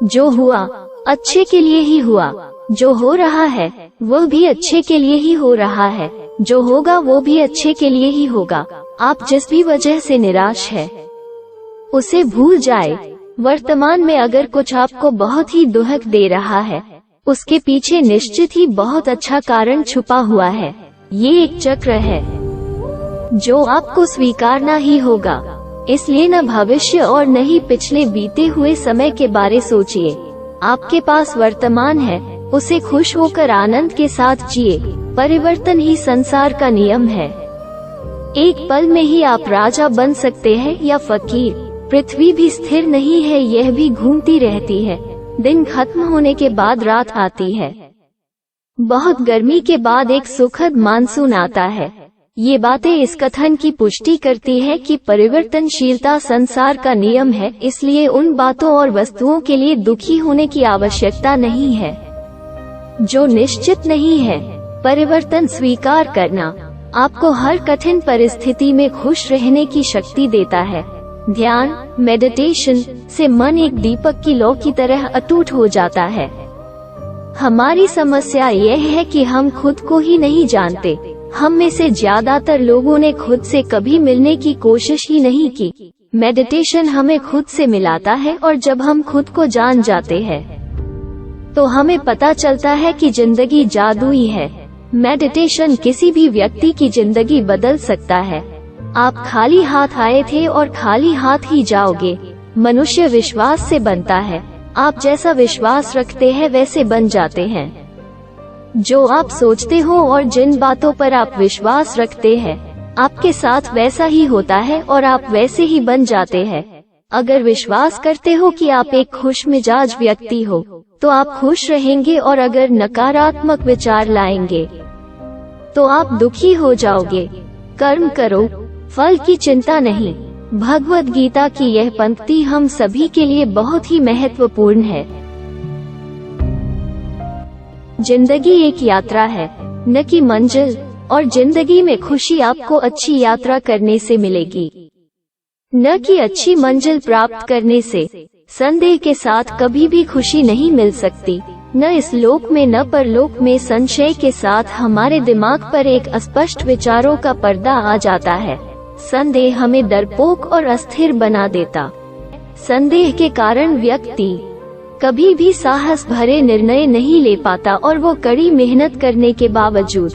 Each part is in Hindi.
जो हुआ अच्छे के लिए ही हुआ, जो हो रहा है वो भी अच्छे के लिए ही हो रहा है, जो होगा वो भी अच्छे के लिए ही होगा। आप जिस भी वजह से निराश है उसे भूल जाए। वर्तमान में अगर कुछ आपको बहुत ही दुख दे रहा है, उसके पीछे निश्चित ही बहुत अच्छा कारण छुपा हुआ है। ये एक चक्र है जो आपको स्वीकारना ही होगा। इसलिए न भविष्य और न ही पिछले बीते हुए समय के बारे सोचिए। आपके पास वर्तमान है, उसे खुश होकर आनंद के साथ जिए। परिवर्तन ही संसार का नियम है। एक पल में ही आप राजा बन सकते हैं या फकीर। पृथ्वी भी स्थिर नहीं है, यह भी घूमती रहती है। दिन खत्म होने के बाद रात आती है। बहुत गर्मी के बाद एक सुखद मानसून आता है। ये बातें इस कथन की पुष्टि करती है कि परिवर्तनशीलता संसार का नियम है, इसलिए उन बातों और वस्तुओं के लिए दुखी होने की आवश्यकता नहीं है जो निश्चित नहीं है। परिवर्तन स्वीकार करना आपको हर कठिन परिस्थिति में खुश रहने की शक्ति देता है। ध्यान, मेडिटेशन से मन एक दीपक की लौ की तरह अटूट हो जाता है। हमारी समस्या यह है कि हम खुद को ही नहीं जानते। हम में से ज्यादातर लोगों ने खुद से कभी मिलने की कोशिश ही नहीं की। मेडिटेशन हमें खुद से मिलाता है और जब हम खुद को जान जाते हैं तो हमें पता चलता है कि जिंदगी जादुई है। मेडिटेशन किसी भी व्यक्ति की जिंदगी बदल सकता है। आप खाली हाथ आए थे और खाली हाथ ही जाओगे। मनुष्य विश्वास से बनता है। आप जैसा विश्वास रखते हैं वैसे बन जाते हैं। जो आप सोचते हो और जिन बातों पर आप विश्वास रखते हैं, आपके साथ वैसा ही होता है और आप वैसे ही बन जाते हैं। अगर विश्वास करते हो कि आप एक खुश मिजाज व्यक्ति हो, तो आप खुश रहेंगे, और अगर नकारात्मक विचार लाएंगे तो आप दुखी हो जाओगे। कर्म करो, फल की चिंता नहीं। भगवद गीता की यह पंक्ति हम सभी के लिए बहुत ही महत्वपूर्ण है। जिंदगी एक यात्रा है, न कि मंजिल, और जिंदगी में खुशी आपको अच्छी यात्रा करने से मिलेगी, न कि अच्छी मंजिल प्राप्त करने से। संदेह के साथ कभी भी खुशी नहीं मिल सकती, न इस लोक में न परलोक में। संशय के साथ हमारे दिमाग पर एक अस्पष्ट विचारों का पर्दा आ जाता है। संदेह हमें डरपोक और अस्थिर बना देता। संदेह के कारण व्यक्ति कभी भी साहस भरे निर्णय नहीं ले पाता और वो कड़ी मेहनत करने के बावजूद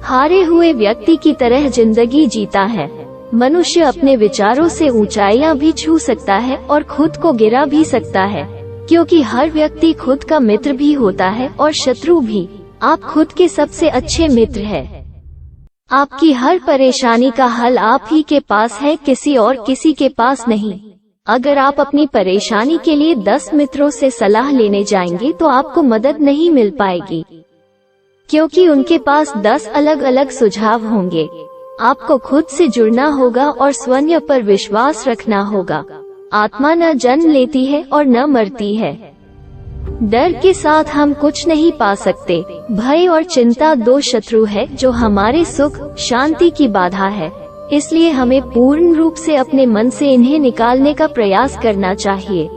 हारे हुए व्यक्ति की तरह जिंदगी जीता है। मनुष्य अपने विचारों से ऊंचाइयां भी छू सकता है और खुद को गिरा भी सकता है, क्योंकि हर व्यक्ति खुद का मित्र भी होता है और शत्रु भी। आप खुद के सबसे अच्छे मित्र हैं। आपकी हर परेशानी का हल आप ही के पास है, किसी और किसी के पास नहीं। अगर आप अपनी परेशानी के लिए 10 मित्रों से सलाह लेने जाएंगे तो आपको मदद नहीं मिल पाएगी, क्योंकि उनके पास 10 अलग अलग सुझाव होंगे। आपको खुद से जुड़ना होगा और स्वयं पर विश्वास रखना होगा। आत्मा न जन्म लेती है और न मरती है। डर के साथ हम कुछ नहीं पा सकते। भय और चिंता 2 शत्रु है जो हमारे सुख शांति की बाधा है। इसलिए हमें पूर्ण रूप से अपने मन से इन्हें निकालने का प्रयास करना चाहिए।